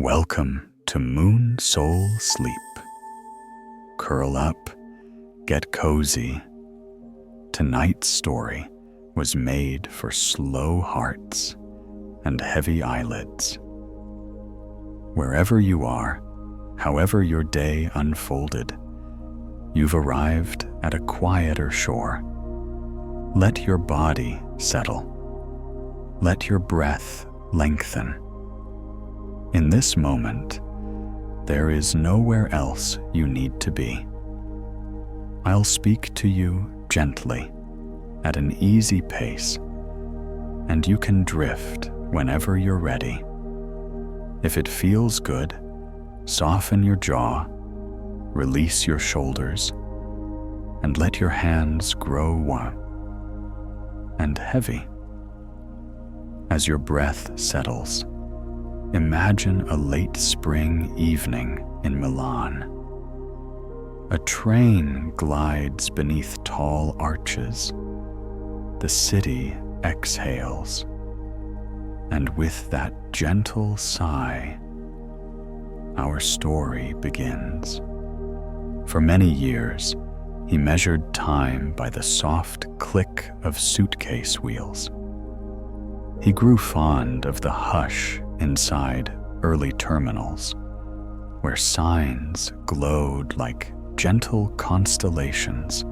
Welcome to MoonSoul Sleep. Curl up, get cozy. Tonight's story was made for slow hearts and heavy eyelids. Wherever you are, however your day unfolded, you've arrived at a quieter shore. Let your body settle. Let your breath lengthen. In this moment, there is nowhere else you need to be. I'll speak to you gently, at an easy pace, and you can drift whenever you're ready. If it feels good, soften your jaw, release your shoulders, and let your hands grow warm and heavy. As your breath settles, imagine a late spring evening in Milan. A train glides beneath tall arches. The city exhales, and with that gentle sigh, our story begins. For many years, he measured time by the soft click of suitcase wheels. He grew fond of the hush inside early terminals, where signs glowed like gentle constellations,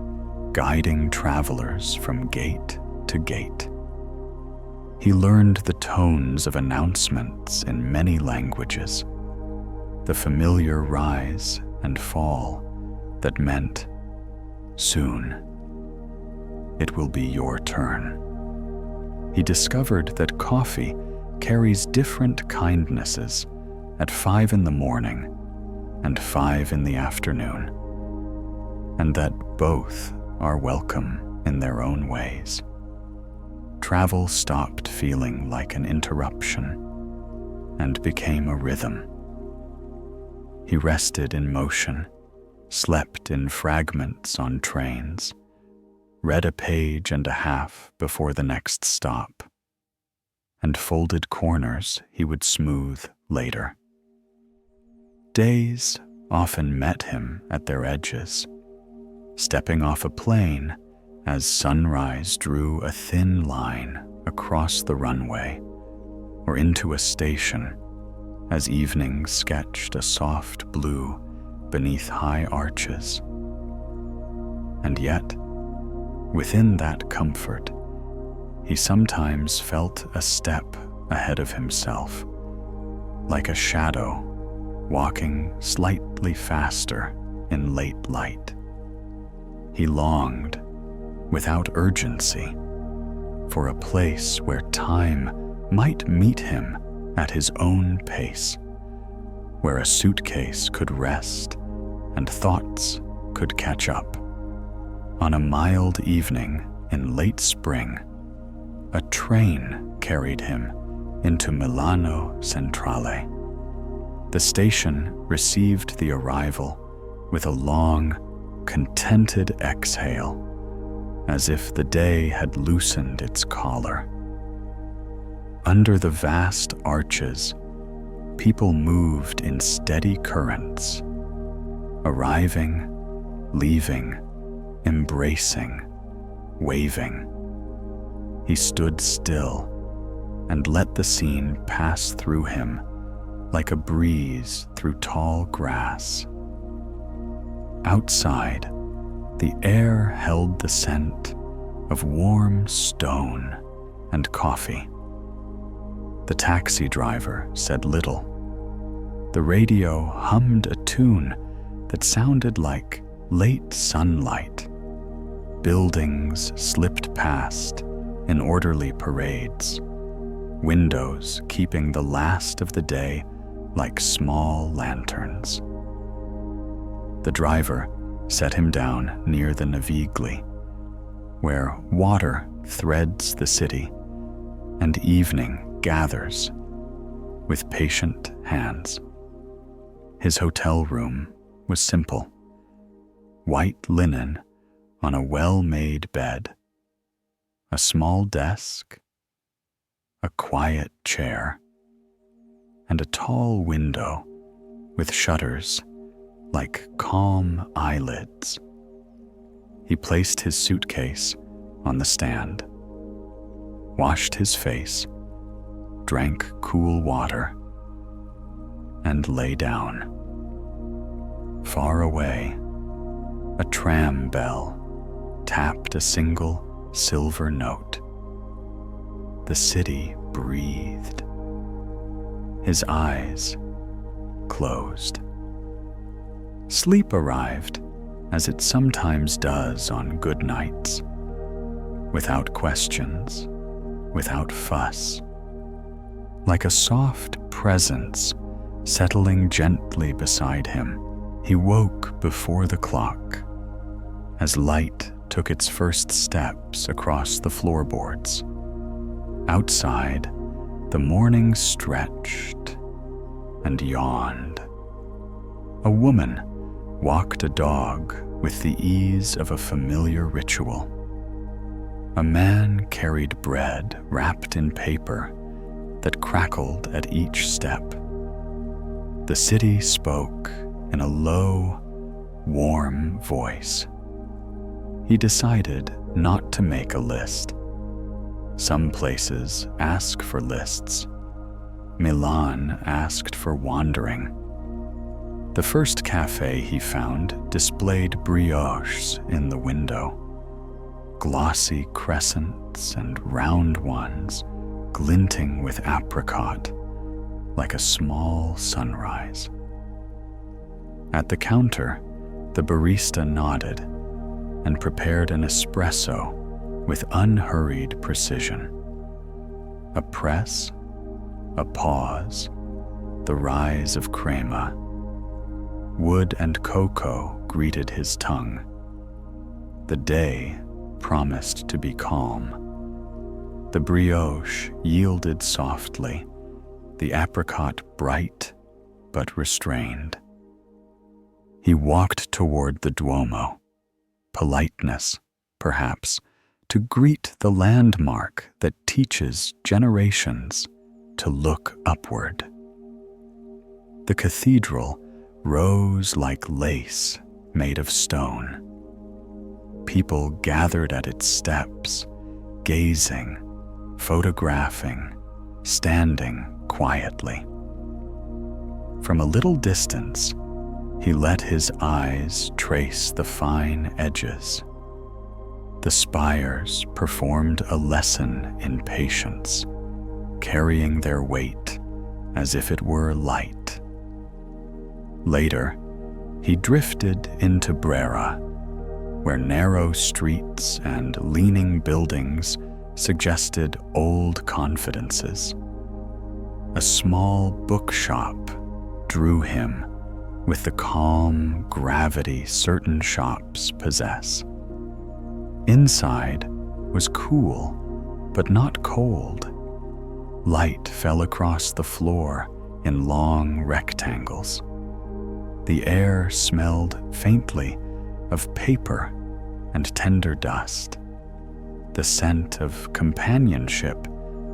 guiding travelers from gate to gate. He learned the tones of announcements in many languages, the familiar rise and fall that meant, soon, it will be your turn. He discovered that coffee carries different kindnesses at 5 in the morning and 5 in the afternoon, and that both are welcome in their own ways. Travel stopped feeling like an interruption and became a rhythm. He rested in motion, slept in fragments on trains, read a page and a half before the next stop, and folded corners he would smooth later. Days often met him at their edges, stepping off a plane as sunrise drew a thin line across the runway, or into a station as evening sketched a soft blue beneath high arches. And yet, within that comfort, he sometimes felt a step ahead of himself, like a shadow walking slightly faster in late light. He longed, without urgency, for a place where time might meet him at his own pace, where a suitcase could rest and thoughts could catch up. On a mild evening in late spring, a train carried him into Milano Centrale. The station received the arrival with a long, contented exhale, as if the day had loosened its collar. Under the vast arches, people moved in steady currents, arriving, leaving, embracing, waving. He stood still and let the scene pass through him like a breeze through tall grass. Outside, the air held the scent of warm stone and coffee. The taxi driver said little. The radio hummed a tune that sounded like late sunlight. Buildings slipped past in orderly parades, windows keeping the last of the day like small lanterns. The driver set him down near the Navigli, where water threads the city and evening gathers with patient hands. His hotel room was simple: white linen on a well-made bed, a small desk, a quiet chair, and a tall window with shutters like calm eyelids. He placed his suitcase on the stand, washed his face, drank cool water, and lay down. Far away, a tram bell tapped a single silver note. The city breathed. His eyes closed. Sleep arrived, as it sometimes does on good nights, without questions, without fuss, like a soft presence settling gently beside him. He woke before the clock, as light took its first steps across the floorboards. Outside, the morning stretched and yawned. A woman walked a dog with the ease of a familiar ritual. A man carried bread wrapped in paper that crackled at each step. The city spoke in a low, warm voice. He decided not to make a list. Some places ask for lists. Milan asked for wandering. The first café he found displayed brioches in the window, glossy crescents and round ones glinting with apricot like a small sunrise. At the counter, the barista nodded and prepared an espresso with unhurried precision. A press, a pause, the rise of crema. Wood and cocoa greeted his tongue. The day promised to be calm. The brioche yielded softly, the apricot bright but restrained. He walked toward the Duomo, politeness, perhaps, to greet the landmark that teaches generations to look upward. The cathedral rose like lace made of stone. People gathered at its steps, gazing, photographing, standing quietly. From a little distance, he let his eyes trace the fine edges. The spires performed a lesson in patience, carrying their weight as if it were light. Later, he drifted into Brera, where narrow streets and leaning buildings suggested old confidences. A small bookshop drew him with the calm gravity certain shops possess. Inside was cool, but not cold. Light fell across the floor in long rectangles. The air smelled faintly of paper and tender dust, the scent of companionship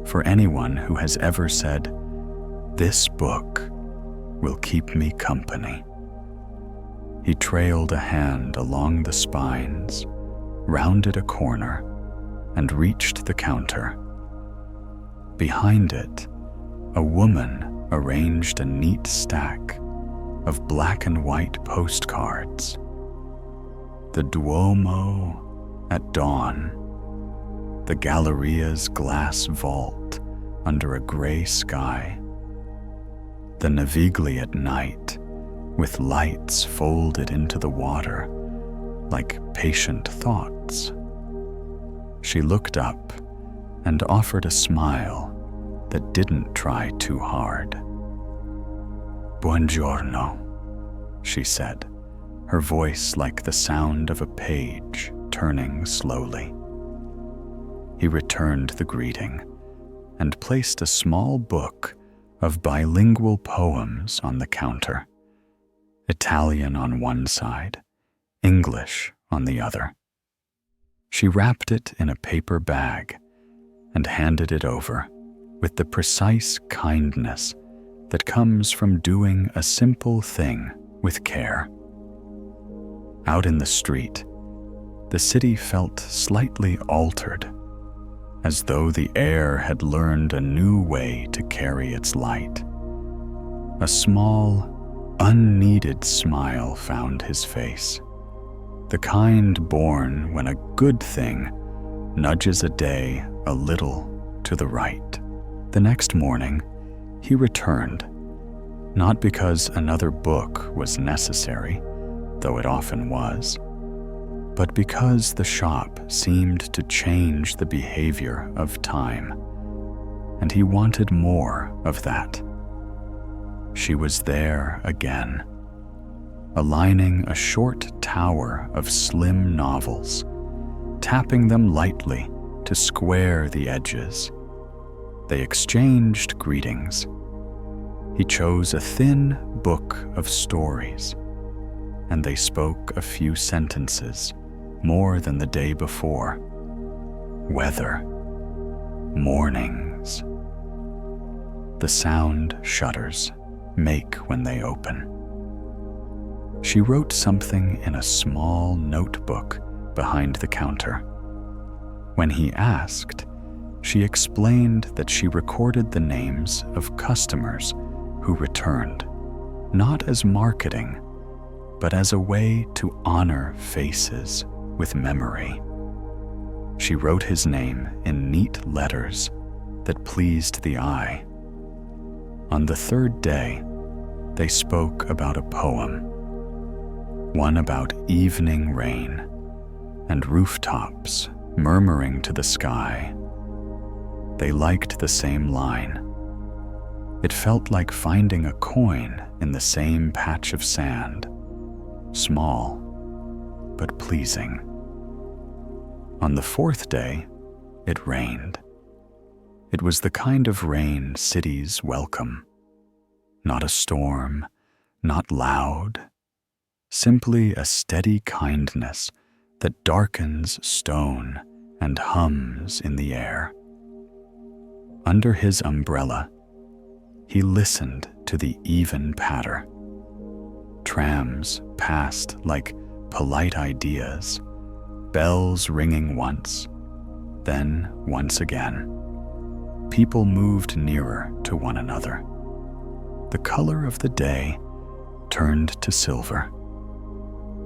for anyone who has ever said, "This book will keep me company." He trailed a hand along the spines, rounded a corner, and reached the counter. Behind it, a woman arranged a neat stack of black and white postcards. The Duomo at dawn, the Galleria's glass vault under a gray sky, the Navigli at night with lights folded into the water like patient thoughts. She looked up and offered a smile that didn't try too hard. "Buongiorno," she said, her voice like the sound of a page turning slowly. He returned the greeting and placed a small book of bilingual poems on the counter, Italian on one side, English on the other. She wrapped it in a paper bag and handed it over with the precise kindness that comes from doing a simple thing with care. Out in the street, the city felt slightly altered, as though the air had learned a new way to carry its light. A small, unneeded smile found his face, the kind born when a good thing nudges a day a little to the right. The next morning, he returned, not because another book was necessary, though it often was, but because the shop seemed to change the behavior of time, and he wanted more of that. She was there again, aligning a short tower of slim novels, tapping them lightly to square the edges. They exchanged greetings. He chose a thin book of stories, and they spoke a few sentences, more than the day before. Weather, mornings, the sound shutters make when they open. She wrote something in a small notebook behind the counter. When he asked, she explained that she recorded the names of customers who returned, not as marketing, but as a way to honor faces with memory. She wrote his name in neat letters that pleased the eye. On the third day, they spoke about a poem, one about evening rain and rooftops murmuring to the sky. They liked the same line. It felt like finding a coin in the same patch of sand, small but pleasing. On the fourth day, it rained. It was the kind of rain cities welcome. Not a storm, not loud, simply a steady kindness that darkens stone and hums in the air. Under his umbrella, he listened to the even patter. Trams passed like polite ideas, bells ringing once, then once again. People moved nearer to one another. The color of the day turned to silver.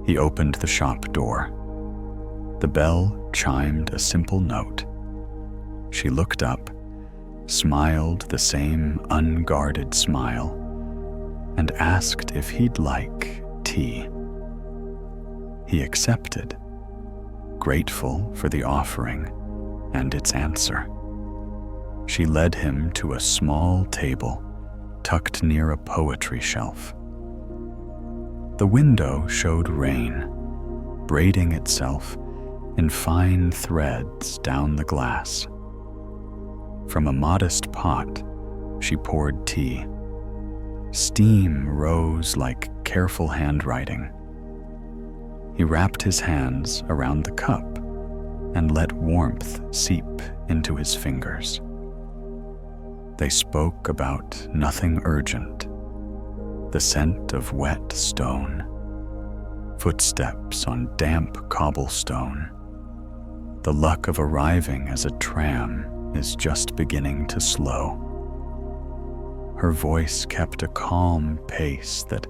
He opened the shop door. The bell chimed a simple note. She looked up, smiled the same unguarded smile, and asked if he'd like tea. He accepted, grateful for the offering and its answer. She led him to a small table tucked near a poetry shelf. The window showed rain, braiding itself in fine threads down the glass. From a modest pot, she poured tea. Steam rose like careful handwriting. He wrapped his hands around the cup and let warmth seep into his fingers. They spoke about nothing urgent, the scent of wet stone, footsteps on damp cobblestone, the luck of arriving as a tram is just beginning to slow. Her voice kept a calm pace that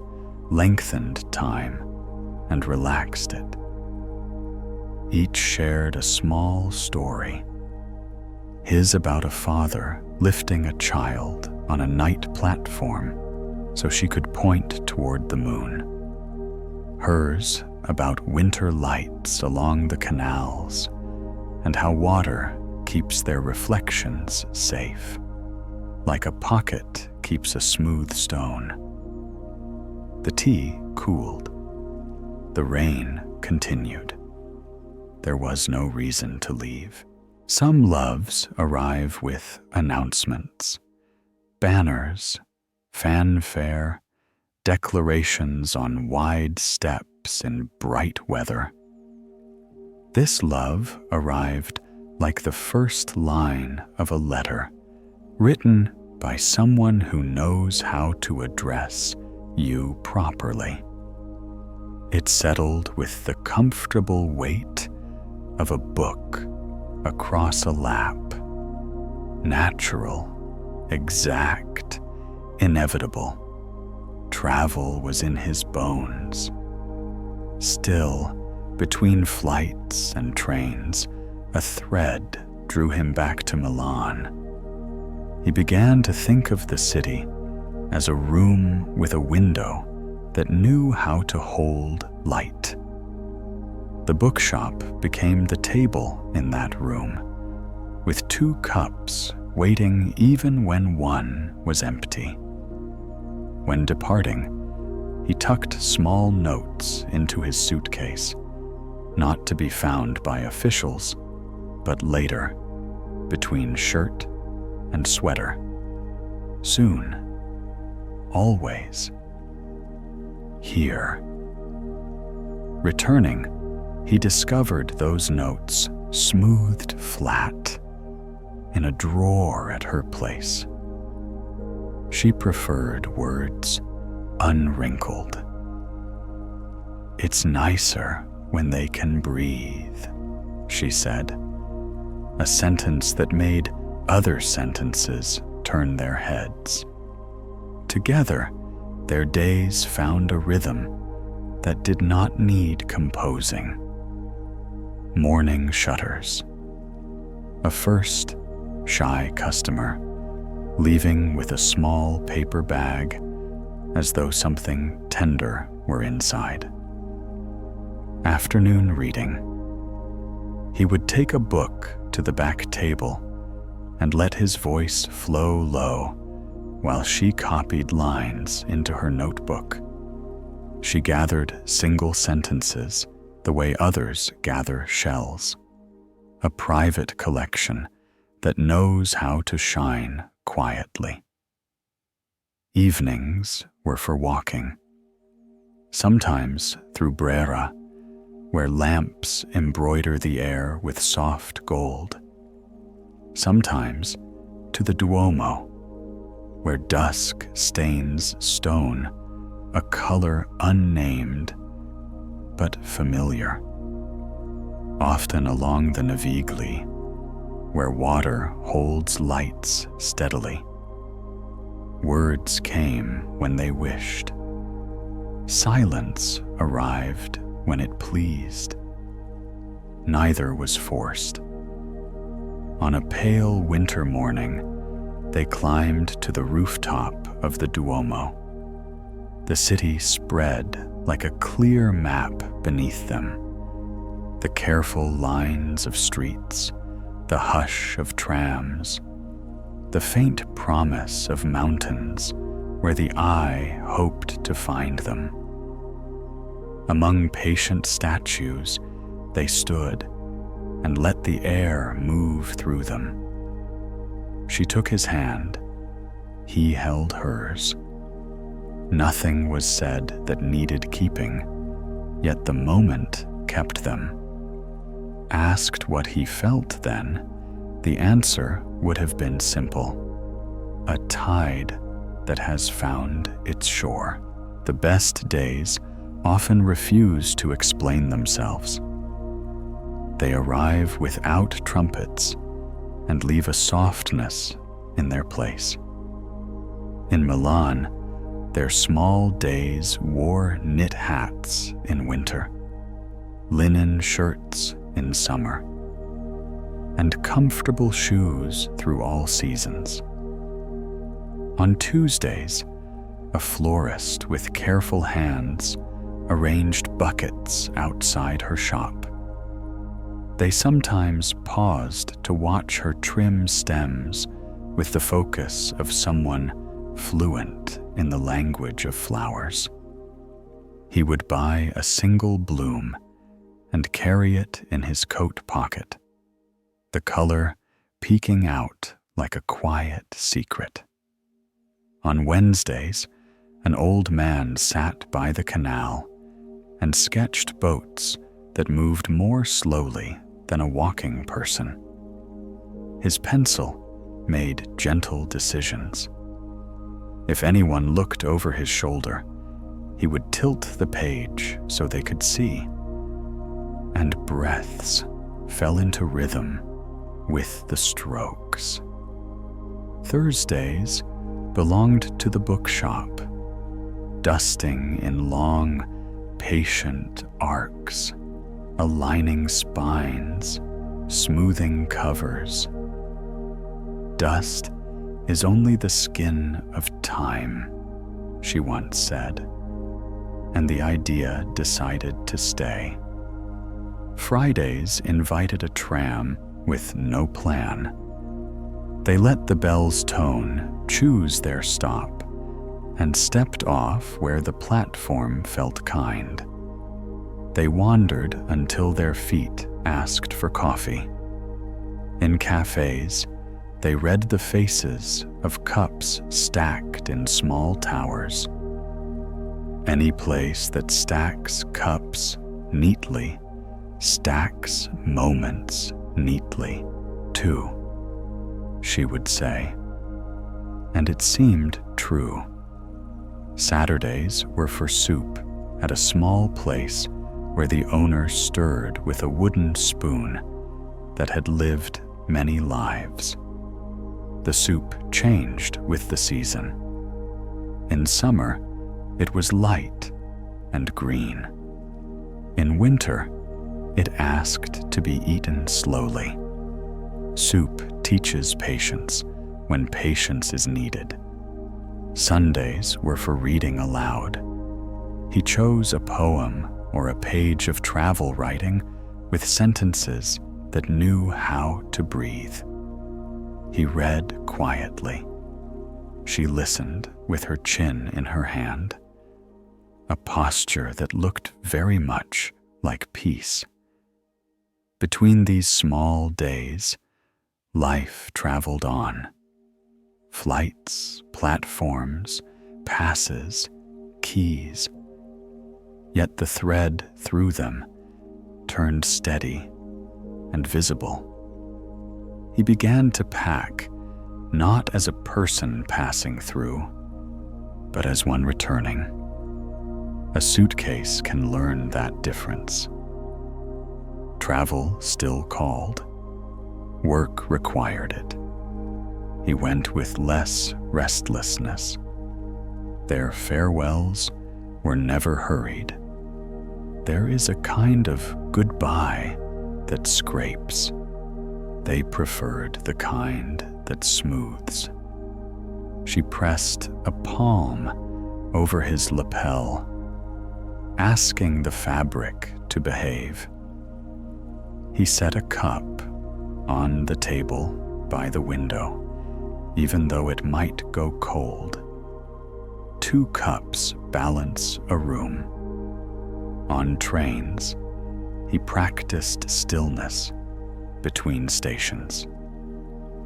lengthened time and relaxed it. Each shared a small story, his about a father lifting a child on a night platform so she could point toward the moon. Hers about winter lights along the canals and how water keeps their reflections safe, like a pocket keeps a smooth stone. The tea cooled. The rain continued. There was no reason to leave. Some loves arrive with announcements, banners, fanfare, declarations on wide steps in bright weather. This love arrived like the first line of a letter, written by someone who knows how to address you properly. It settled with the comfortable weight of a book across a lap. Natural, exact, inevitable. Travel was in his bones. Still, between flights and trains, a thread drew him back to Milan. He began to think of the city as a room with a window that knew how to hold light. The bookshop became the table in that room, with 2 cups waiting even when one was empty. When departing, he tucked small notes into his suitcase, not to be found by officials, but later, between shirt and sweater. Soon, always, here. Returning, he discovered those notes smoothed flat in a drawer at her place. She preferred words unwrinkled. "It's nicer when they can breathe," she said, a sentence that made other sentences turn their heads. Together, their days found a rhythm that did not need composing. Morning shutters. A first, shy customer, leaving with a small paper bag as though something tender were inside. Afternoon reading. He would take a book to the back table and let his voice flow low while she copied lines into her notebook. She gathered single sentences the way others gather shells, a private collection that knows how to shine quietly. Evenings were for walking, sometimes through Brera, where lamps embroider the air with soft gold, sometimes to the Duomo, where dusk stains stone a color unnamed but familiar, often along the Navigli, where water holds lights steadily. Words came when they wished. Silence arrived when it pleased. Neither was forced. On a pale winter morning, they climbed to the rooftop of the Duomo. The city spread like a clear map beneath them. The careful lines of streets, the hush of trams, the faint promise of mountains where the eye hoped to find them. Among patient statues, they stood and let the air move through them. She took his hand. He held hers. Nothing was said that needed keeping, yet the moment kept them. Asked what he felt then, the answer would have been simple. A tide that has found its shore. The best days often refuse to explain themselves. They arrive without trumpets and leave a softness in their place. In Milan, their small days wore knit hats in winter, linen shirts in summer, and comfortable shoes through all seasons. On Tuesdays, a florist with careful hands arranged buckets outside her shop. They sometimes paused to watch her trim stems with the focus of someone fluent in the language of flowers. He would buy a single bloom and carry it in his coat pocket, the color peeking out like a quiet secret. On Wednesdays, an old man sat by the canal and sketched boats that moved more slowly than a walking person. His pencil made gentle decisions. If anyone looked over his shoulder, he would tilt the page so they could see. And breaths fell into rhythm with the strokes. Thursdays belonged to the bookshop, dusting in long, patient arcs, aligning spines, smoothing covers. Dust is only the skin of time, she once said, and the idea decided to stay. Fridays invited a tram with no plan. They let the bells tone choose their stop and stepped off where the platform felt kind. They wandered until their feet asked for coffee. In cafes, they read the faces of cups stacked in small towers. Any place that stacks cups neatly stacks moments neatly, too, she would say. And it seemed true. Saturdays were for soup at a small place where the owner stirred with a wooden spoon that had lived many lives. The soup changed with the season. In summer, it was light and green. In winter, it asked to be eaten slowly. Soup teaches patience when patience is needed. Sundays were for reading aloud. He chose a poem or a page of travel writing with sentences that knew how to breathe. He read quietly. She listened with her chin in her hand, a posture that looked very much like peace. Between these small days, life traveled on. Flights, platforms, passes, keys. Yet the thread through them turned steady and visible. He began to pack, not as a person passing through, but as one returning. A suitcase can learn that difference. Travel still called. Work required it. He went with less restlessness. Their farewells were never hurried. There is a kind of goodbye that scrapes. They preferred the kind that smooths. She pressed a palm over his lapel, asking the fabric to behave. He set a cup on the table by the window, even though it might go cold. 2 cups balance a room. On trains, he practiced stillness between stations.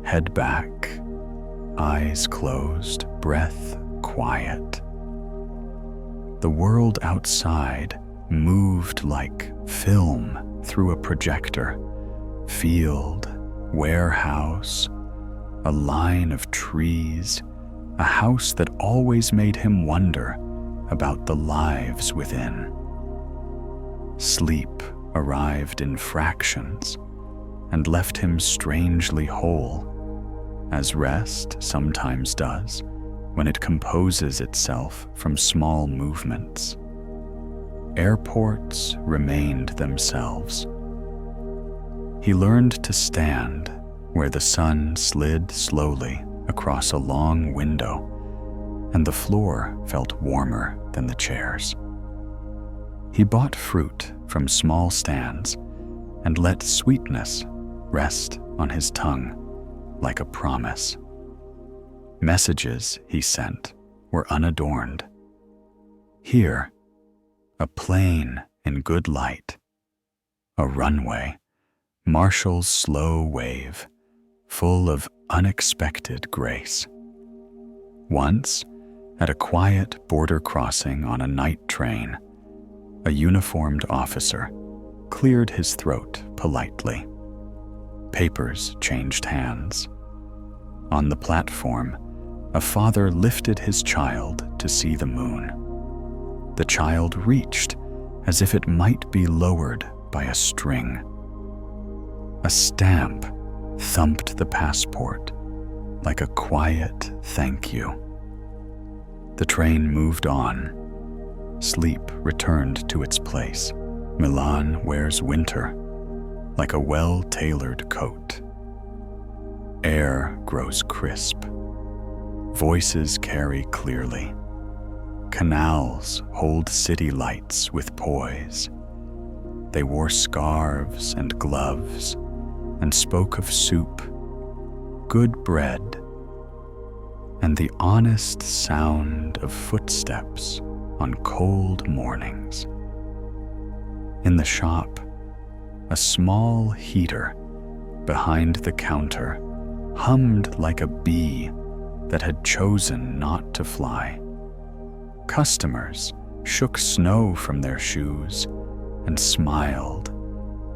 Head back, eyes closed, breath quiet. The world outside moved like film through a projector. Field, warehouse, a line of trees, a house that always made him wonder about the lives within. Sleep arrived in fractions and left him strangely whole, as rest sometimes does when it composes itself from small movements. Airports remained themselves. He learned to stand where the sun slid slowly across a long window, and the floor felt warmer than the chairs. He bought fruit from small stands and let sweetness rest on his tongue like a promise. Messages he sent were unadorned. Here, a plane in good light, a runway, Marshall's slow wave, full of unexpected grace. Once, at a quiet border crossing on a night train, a uniformed officer cleared his throat politely. Papers changed hands. On the platform, a father lifted his child to see the moon. The child reached as if it might be lowered by a string. A stamp thumped the passport like a quiet thank you. The train moved on. Sleep returned to its place. Milan wears winter like a well-tailored coat. Air grows crisp. Voices carry clearly. Canals hold city lights with poise. They wore scarves and gloves and spoke of soup, good bread, and the honest sound of footsteps on cold mornings. In the shop, a small heater behind the counter hummed like a bee that had chosen not to fly. Customers shook snow from their shoes and smiled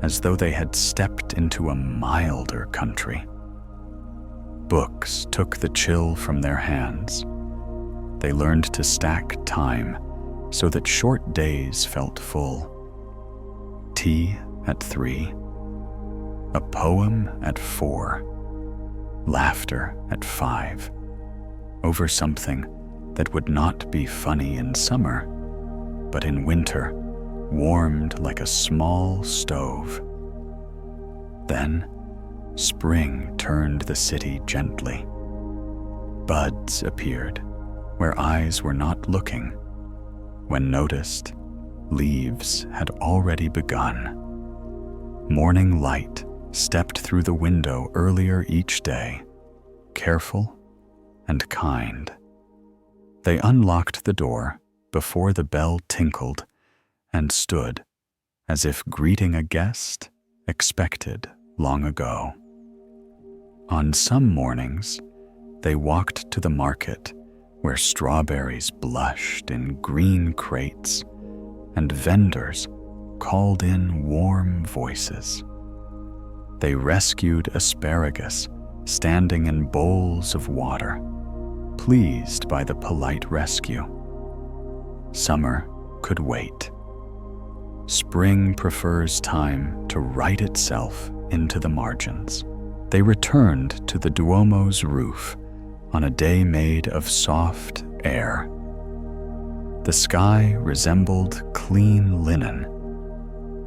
as though they had stepped into a milder country. Books took the chill from their hands. They learned to stack time so that short days felt full. Tea at 3, a poem at 4, laughter at 5, over something that would not be funny in summer, but in winter warmed like a small stove. Then spring turned the city gently. Buds appeared where eyes were not looking. When noticed, leaves had already begun. Morning light stepped through the window earlier each day, careful and kind. They unlocked the door before the bell tinkled and stood as if greeting a guest expected long ago. On some mornings, they walked to the market where strawberries blushed in green crates and vendors called in warm voices. They rescued asparagus standing in bowls of water, pleased by the polite rescue. Summer could wait. Spring prefers time to write itself into the margins. They returned to the Duomo's roof on a day made of soft air. The sky resembled clean linen.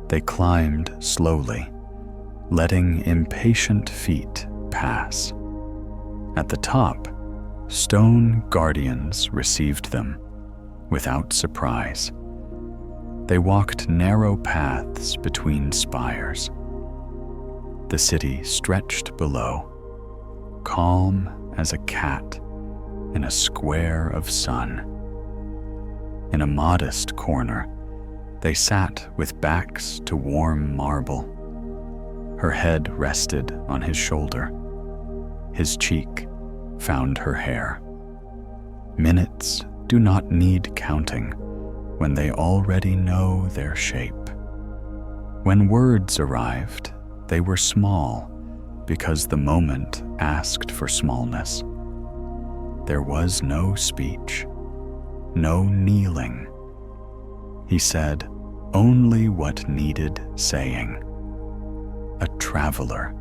They climbed slowly, letting impatient feet pass. At the top, stone guardians received them without surprise. They walked narrow paths between spires. The city stretched below, calm as a cat in a square of sun. In a modest corner, they sat with backs to warm marble. Her head rested on his shoulder. His cheek found her hair. Minutes do not need counting when they already know their shape. When words arrived, they were small because the moment asked for smallness. There was no speech, no kneeling. He said only what needed saying. A traveler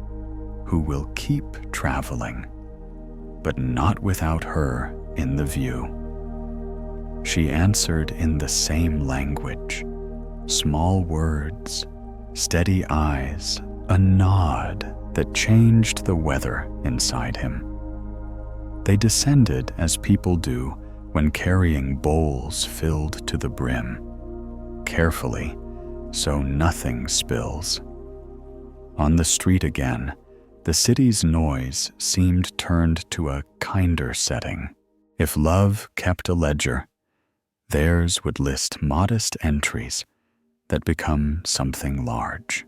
who will keep traveling, but not without her in the view. She answered in the same language, small words, steady eyes, a nod that changed the weather inside him. They descended as people do when carrying bowls filled to the brim, carefully so nothing spills. On the street again, the city's noise seemed turned to a kinder setting. If love kept a ledger, theirs would list modest entries that become something large.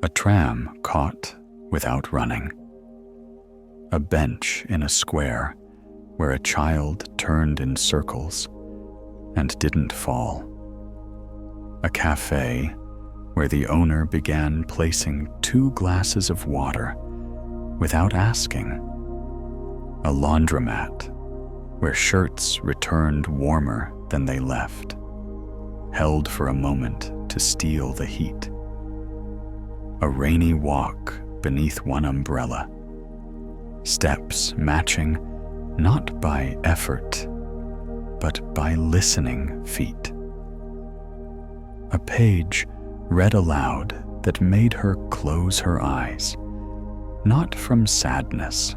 A tram caught without running. A bench in a square where a child turned in circles and didn't fall. A café where the owner began placing 2 glasses of water without asking a laundromat where shirts returned warmer than they left, held for a moment to steal the heat. A rainy walk beneath one umbrella, steps matching not by effort, but by listening feet. A page read aloud that made her close her eyes, not from sadness,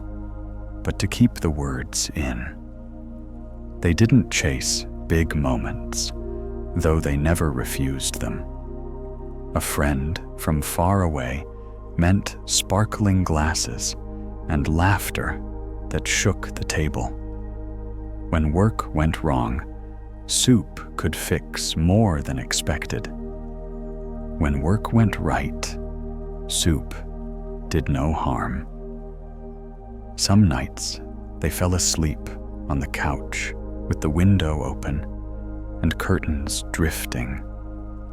but to keep the words in. They didn't chase big moments, though they never refused them. A friend from far away meant sparkling glasses and laughter that shook the table. When work went wrong, soup could fix more than expected. When work went right, soup did no harm. Some nights, they fell asleep on the couch with the window open and curtains drifting,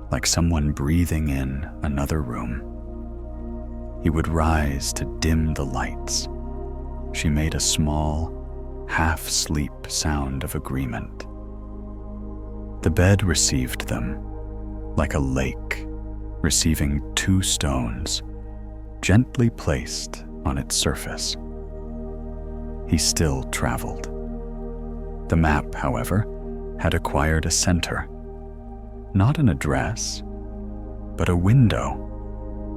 like someone breathing in another room. He would rise to dim the lights. She made a small, half-sleep sound of agreement. The bed received them, like a lake receiving two stones, gently placed on its surface. He still traveled. The map, however, had acquired a center, not an address, but a window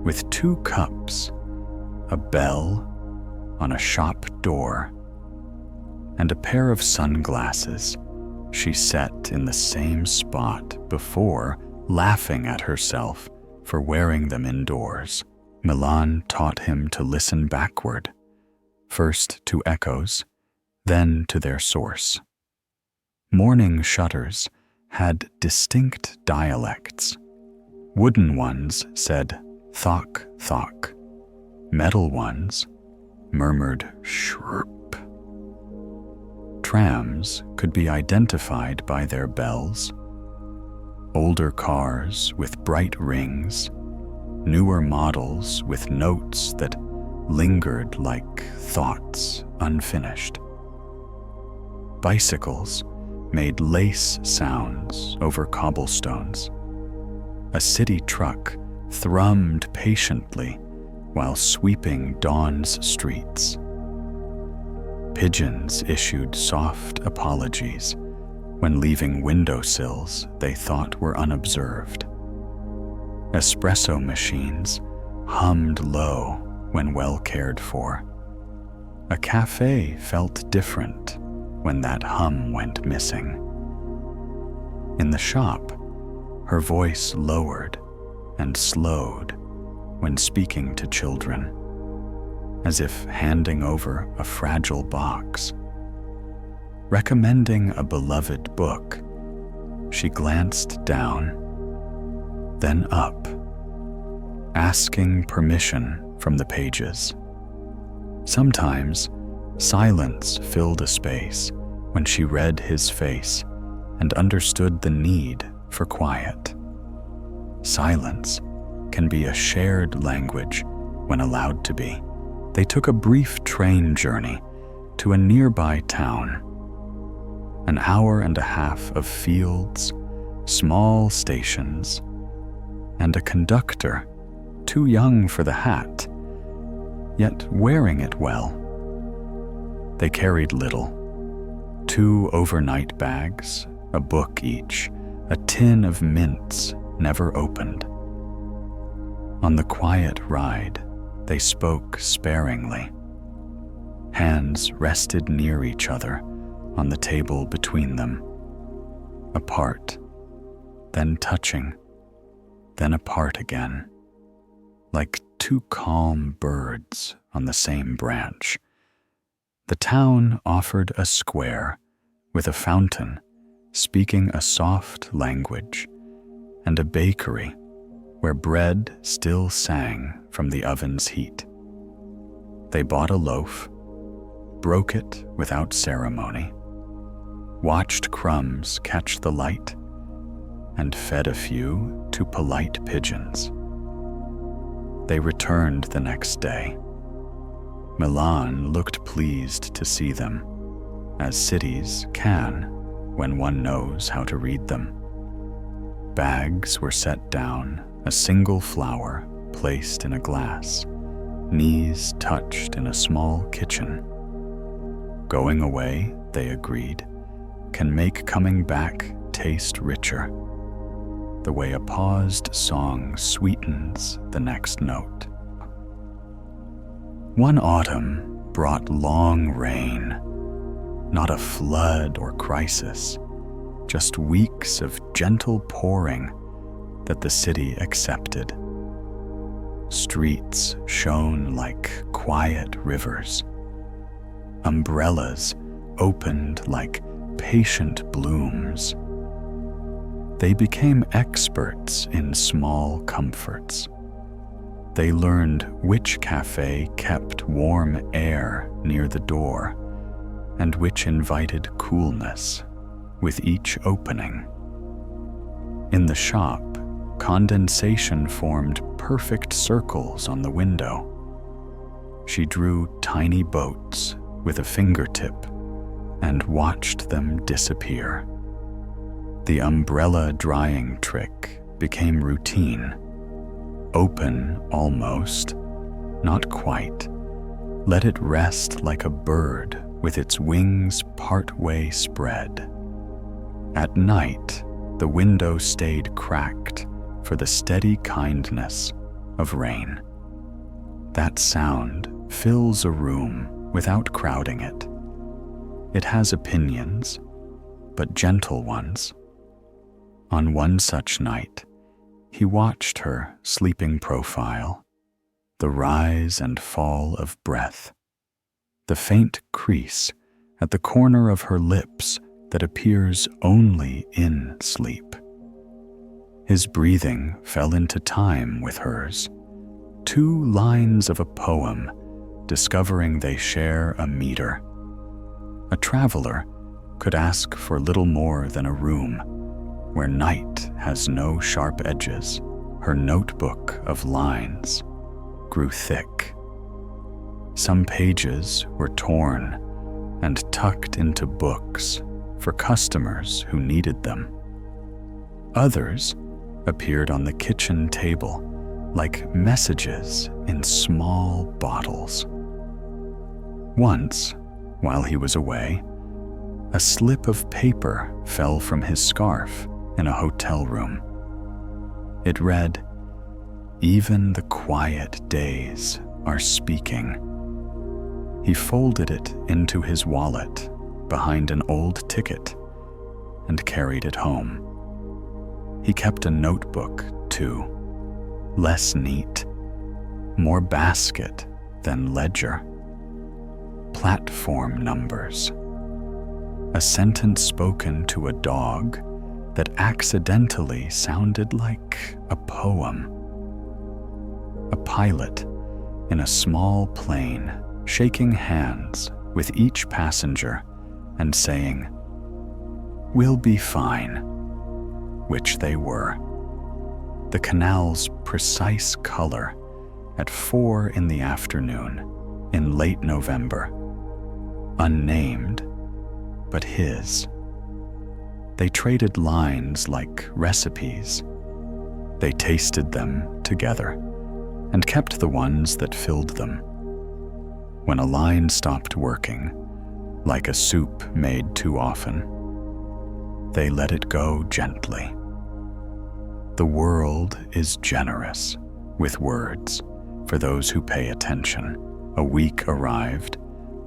with two cups, a bell on a shop door, and a pair of sunglasses she set in the same spot before, laughing at herself for wearing them indoors. Milan taught him to listen backward, first to echoes, then to their source. Morning shutters had distinct dialects. Wooden ones said "thok, thok." Metal ones murmured "shrup." Trams could be identified by their bells. Older cars with bright rings, newer models with notes that lingered like thoughts unfinished. Bicycles made lace sounds over cobblestones. A city truck thrummed patiently while sweeping dawn's streets. Pigeons issued soft apologies when leaving windowsills they thought were unobserved. Espresso machines hummed low when well cared for. A café felt different when that hum went missing. In the shop, her voice lowered and slowed when speaking to children, as if handing over a fragile box. Recommending a beloved book, she glanced down, then up, asking permission from the pages. Sometimes, silence filled a space when she read his face and understood the need for quiet. Silence can be a shared language when allowed to be. They took a brief train journey to a nearby town. An hour and a half of fields, small stations, and a conductor too young for the hat, yet wearing it well. They carried little: 2 overnight bags, a book each, a tin of mints never opened. On the quiet ride, they spoke sparingly. Hands rested near each other on the table between them, apart, then touching, then apart again, like 2 calm birds on the same branch. The town offered a square with a fountain speaking a soft language and a bakery where bread still sang from the oven's heat. They bought a loaf, broke it without ceremony, watched crumbs catch the light, and fed a few to polite pigeons. They returned the next day. Milan looked pleased to see them, as cities can when one knows how to read them. Bags were set down, a single flower placed in a glass, knees touched in a small kitchen. Going away, they agreed, can make coming back taste richer, the way a paused song sweetens the next note. One autumn brought long rain, not a flood or crisis, just weeks of gentle pouring that the city accepted. Streets shone like quiet rivers. Umbrellas opened like patient blooms. They became experts in small comforts. They learned which café kept warm air near the door and which invited coolness with each opening. In the shop, condensation formed perfect circles on the window. She drew tiny boats with a fingertip and watched them disappear. The umbrella drying trick became routine. Open almost, not quite. Let it rest like a bird with its wings partway spread. At night, the window stayed cracked for the steady kindness of rain. That sound fills a room without crowding it. It has opinions, but gentle ones. On one such night, he watched her sleeping profile, the rise and fall of breath, the faint crease at the corner of her lips that appears only in sleep. His breathing fell into time with hers, 2 lines of a poem discovering they share a meter. A traveler could ask for little more than a room where night has no sharp edges. Her notebook of lines grew thick. Some pages were torn and tucked into books for customers who needed them. Others appeared on the kitchen table like messages in small bottles. Once, while he was away, a slip of paper fell from his scarf in a hotel room. It read, "Even the quiet days are speaking." He folded it into his wallet behind an old ticket and carried it home. He kept a notebook, too, less neat, more basket than ledger. Platform numbers. A sentence spoken to a dog that accidentally sounded like a poem. A pilot in a small plane shaking hands with each passenger and saying, "We'll be fine," which they were. The canal's precise color at 4 in the afternoon in late November. Unnamed, but his. They traded lines like recipes. They tasted them together and kept the ones that filled them. When a line stopped working, like a soup made too often, they let it go gently. The world is generous with words for those who pay attention. A week arrived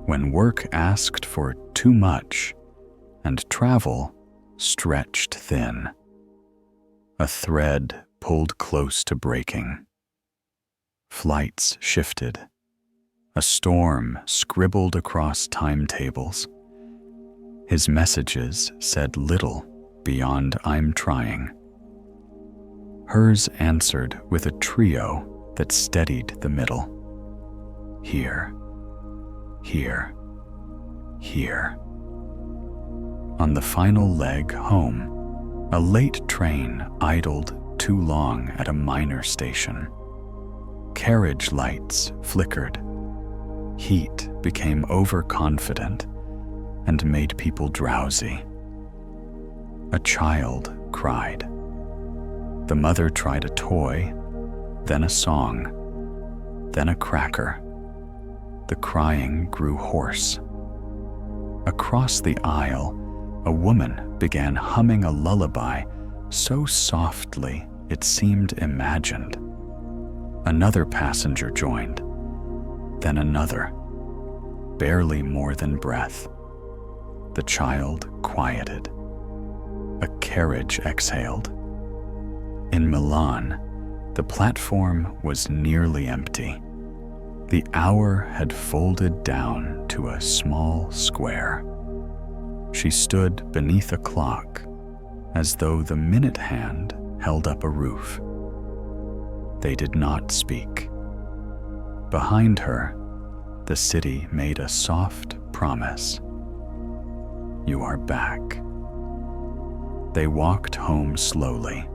when work asked for too much and travel stretched thin. A thread pulled close to breaking. Flights shifted. A storm scribbled across timetables. His messages said little beyond "I'm trying." Hers answered with a trio that steadied the middle. Here, here, here. On the final leg home, a late train idled too long at a minor station. Carriage lights flickered. Heat became overconfident and made people drowsy. A child cried. The mother tried a toy, then a song, then a cracker. The crying grew hoarse. Across the aisle, a woman began humming a lullaby so softly it seemed imagined. Another passenger joined, then another, barely more than breath. The child quieted. A carriage exhaled. In Milan, the platform was nearly empty. The hour had folded down to a small square. She stood beneath a clock, as though the minute hand held up a roof. They did not speak. Behind her, the city made a soft promise. You are back. They walked home slowly.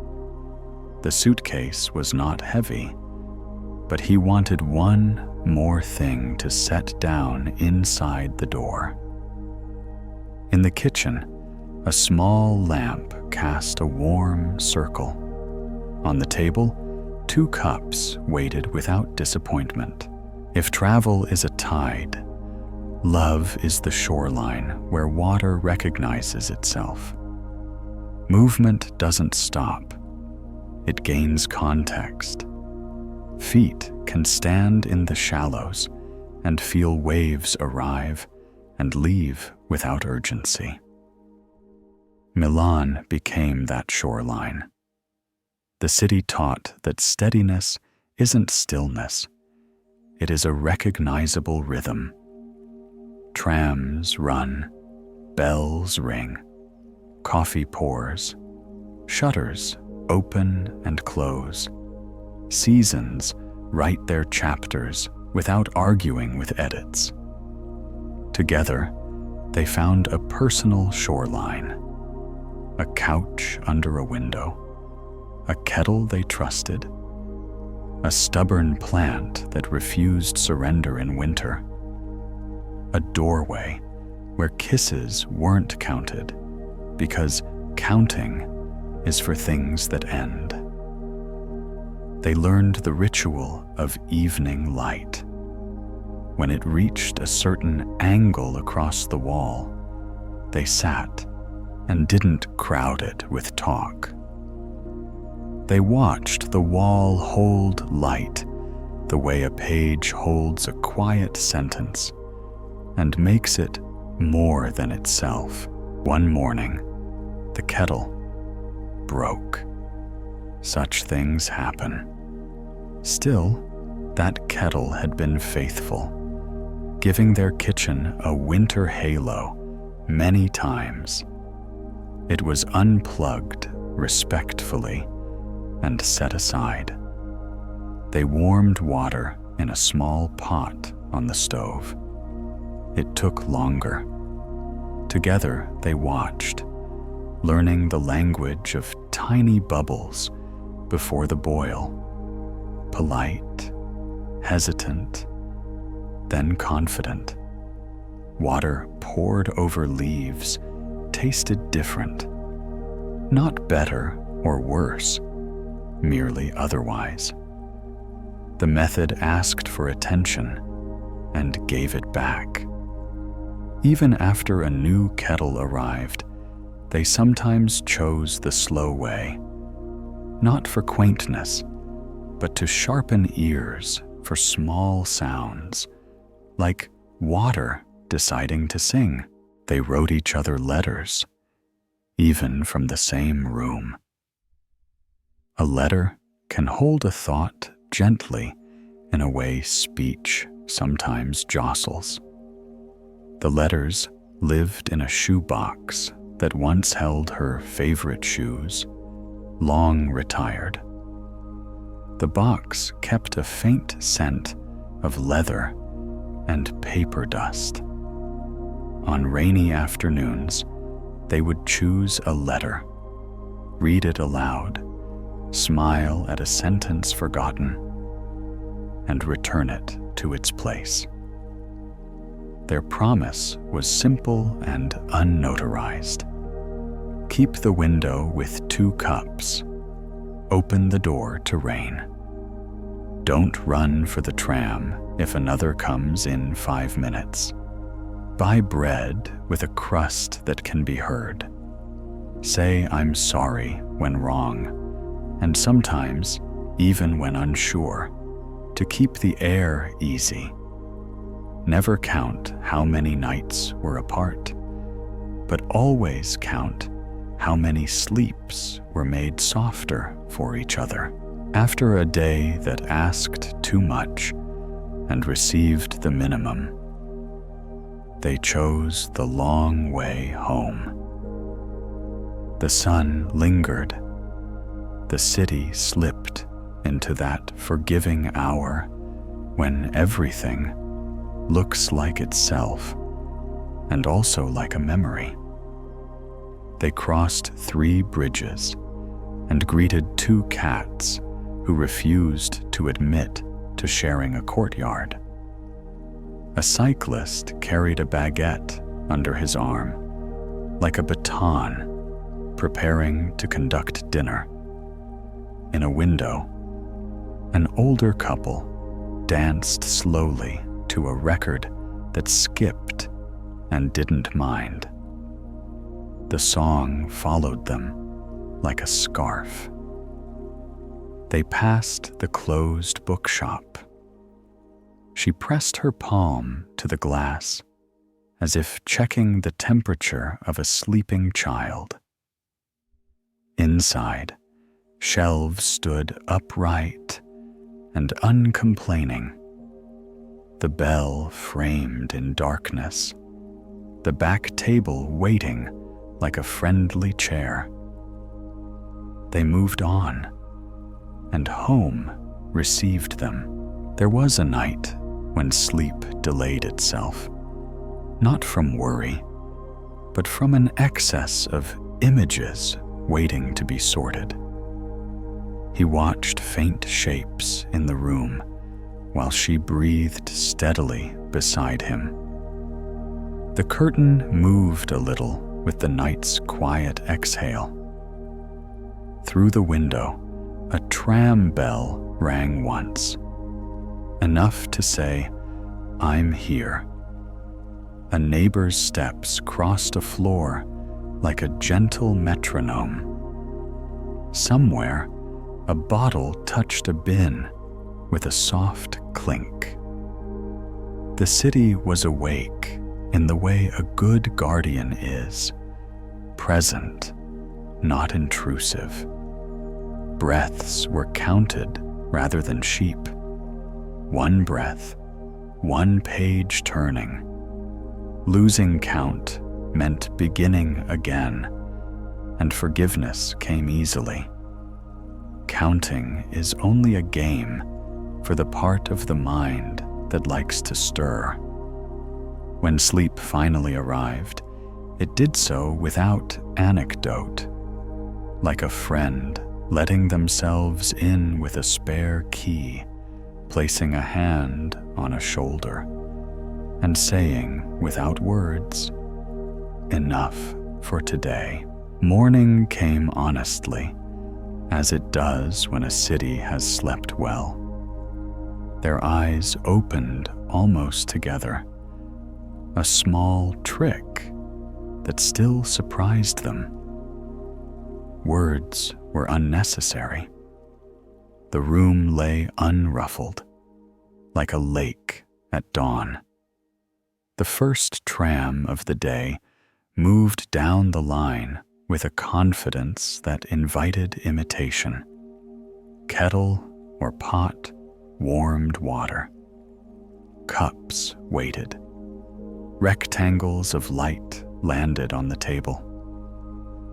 The suitcase was not heavy, but he wanted one more thing to set down inside the door. In the kitchen, a small lamp cast a warm circle. On the table, 2 cups waited without disappointment. If travel is a tide, love is the shoreline where water recognizes itself. Movement doesn't stop. It gains context. Feet can stand in the shallows and feel waves arrive and leave without urgency. Milan became that shoreline. The city taught that steadiness isn't stillness. It is a recognizable rhythm. Trams run, bells ring, coffee pours, shutters open and close. Seasons write their chapters without arguing with edits. Together, they found a personal shoreline, a couch under a window, a kettle they trusted, a stubborn plant that refused surrender in winter, a doorway where kisses weren't counted because counting is for things that end. They learned the ritual of evening light. When it reached a certain angle across the wall, they sat and didn't crowd it with talk. They watched the wall hold light the way a page holds a quiet sentence and makes it more than itself. One morning, the kettle broke. Such things happen. Still, that kettle had been faithful, giving their kitchen a winter halo many times. It was unplugged respectfully and set aside. They warmed water in a small pot on the stove. It took longer. Together they watched, learning the language of tiny bubbles before the boil. Polite, hesitant, then confident. Water poured over leaves tasted different. Not better or worse, merely otherwise. The method asked for attention and gave it back. Even after a new kettle arrived, they sometimes chose the slow way, not for quaintness, but to sharpen ears for small sounds, like water deciding to sing. They wrote each other letters, even from the same room. A letter can hold a thought gently in a way speech sometimes jostles. The letters lived in a shoebox that once held her favorite shoes, long retired. The box kept a faint scent of leather and paper dust. On rainy afternoons, they would choose a letter, read it aloud, smile at a sentence forgotten, and return it to its place. Their promise was simple and unnotarized. Keep the window with 2 cups. Open the door to rain. Don't run for the tram if another comes in 5 minutes. Buy bread with a crust that can be heard. Say I'm sorry when wrong, and sometimes even when unsure, to keep the air easy. Never count how many nights were apart, but always count how many sleeps were made softer for each other. After a day that asked too much and received the minimum, they chose the long way home. The sun lingered. The city slipped into that forgiving hour when everything looks like itself and also like a memory. They crossed 3 bridges and greeted 2 cats who refused to admit to sharing a courtyard. A cyclist carried a baguette under his arm, like a baton, preparing to conduct dinner. In a window, an older couple danced slowly to a record that skipped and didn't mind. The song followed them like a scarf. They passed the closed bookshop. She pressed her palm to the glass as if checking the temperature of a sleeping child. Inside, shelves stood upright and uncomplaining. The bell framed in darkness, the back table waiting like a friendly chair. They moved on, and home received them. There was a night when sleep delayed itself, not from worry, but from an excess of images waiting to be sorted. He watched faint shapes in the room while she breathed steadily beside him. The curtain moved a little with the night's quiet exhale. Through the window, a tram bell rang once, enough to say, "I'm here." A neighbor's steps crossed a floor like a gentle metronome. Somewhere, a bottle touched a bin with a soft clink. The city was awake in the way a good guardian is, present, not intrusive. Breaths were counted rather than sheep. 1 breath, 1 page turning. Losing count meant beginning again, and forgiveness came easily. Counting is only a game for the part of the mind that likes to stir. When sleep finally arrived, it did so without anecdote, like a friend letting themselves in with a spare key, placing a hand on a shoulder, and saying without words, "Enough for today." Morning came honestly, as it does when a city has slept well. Their eyes opened almost together, a small trick that still surprised them. Words were unnecessary. The room lay unruffled, like a lake at dawn. The first tram of the day moved down the line with a confidence that invited imitation. Kettle or pot warmed water. Cups waited. Rectangles of light landed on the table.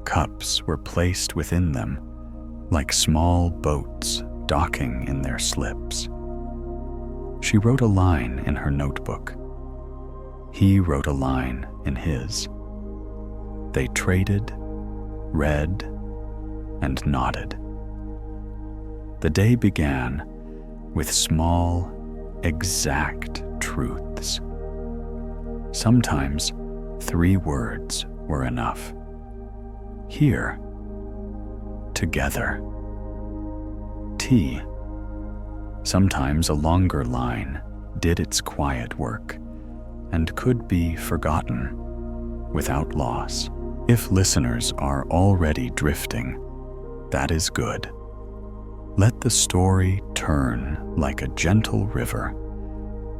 Cups were placed within them like small boats docking in their slips. She wrote a line in her notebook. He wrote a line in his. They traded, read, and nodded. The day began with small, exact truths. Sometimes 3 words were enough. Here, together. Tea. Sometimes a longer line did its quiet work and could be forgotten without loss. If listeners are already drifting, that is good. Let the story turn like a gentle river.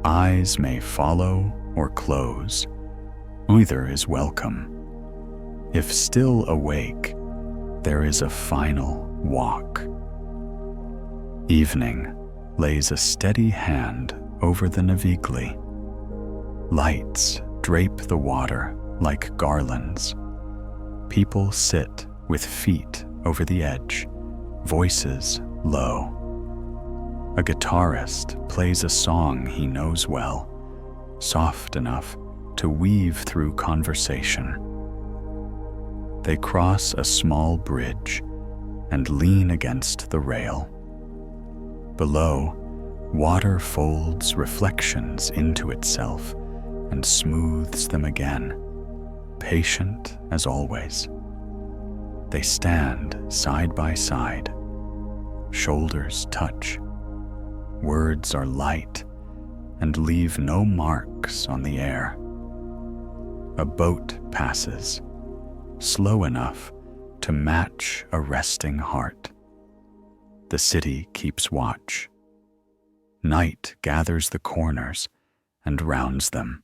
Eyes may follow or close. Either is welcome. If still awake, there is a final walk. Evening lays a steady hand over the Navigli. Lights drape the water like garlands. People sit with feet over the edge, voices low. A guitarist plays a song he knows well, soft enough to weave through conversation. They cross a small bridge and lean against the rail. Below, water folds reflections into itself and smooths them again, patient as always. They stand side by side. Shoulders touch. Words are light and leave no marks on the air. A boat passes, slow enough to match a resting heart. The city keeps watch. Night gathers the corners and rounds them.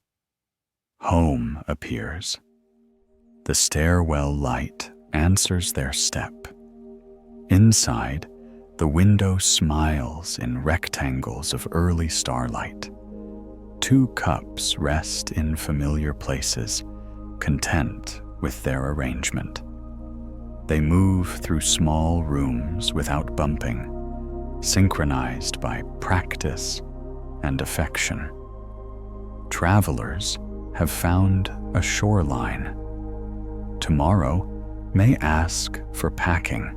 Home appears. The stairwell light answers their step. Inside, the window smiles in rectangles of early starlight. 2 cups rest in familiar places, content with their arrangement. They move through small rooms without bumping, synchronized by practice and affection. Travelers have found a shoreline. Tomorrow may ask for packing.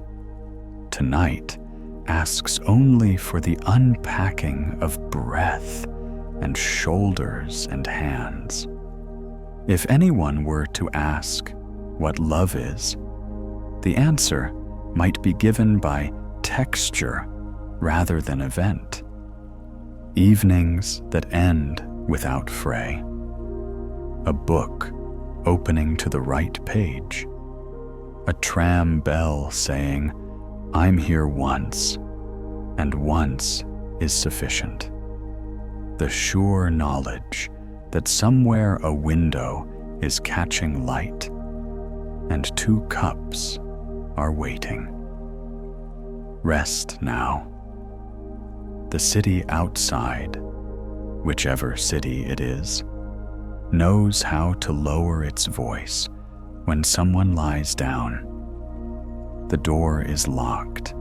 Tonight asks only for the unpacking of breath and shoulders and hands. If anyone were to ask what love is, the answer might be given by texture rather than event. Evenings that end without fray. A book opening to the right page. A tram bell saying, "I'm here once, and once is sufficient." The sure knowledge that somewhere a window is catching light, and 2 cups are waiting. Rest now. The city outside, whichever city it is, knows how to lower its voice when someone lies down. The door is locked.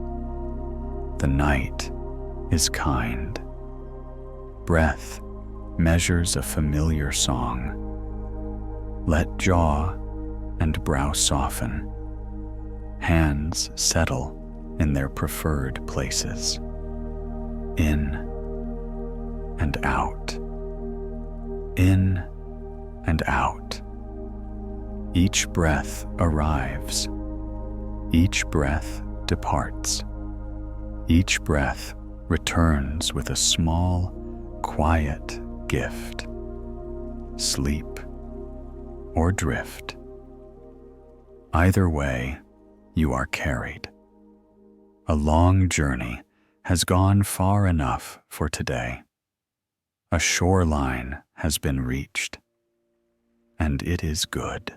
The night is kind. Breath measures a familiar song. Let jaw and brow soften. Hands settle in their preferred places. In and out. In and out. Each breath arrives. Each breath departs. Each breath returns with a small, quiet gift. Sleep or drift. Either way, you are carried. A long journey has gone far enough for today. A shoreline has been reached, and it is good.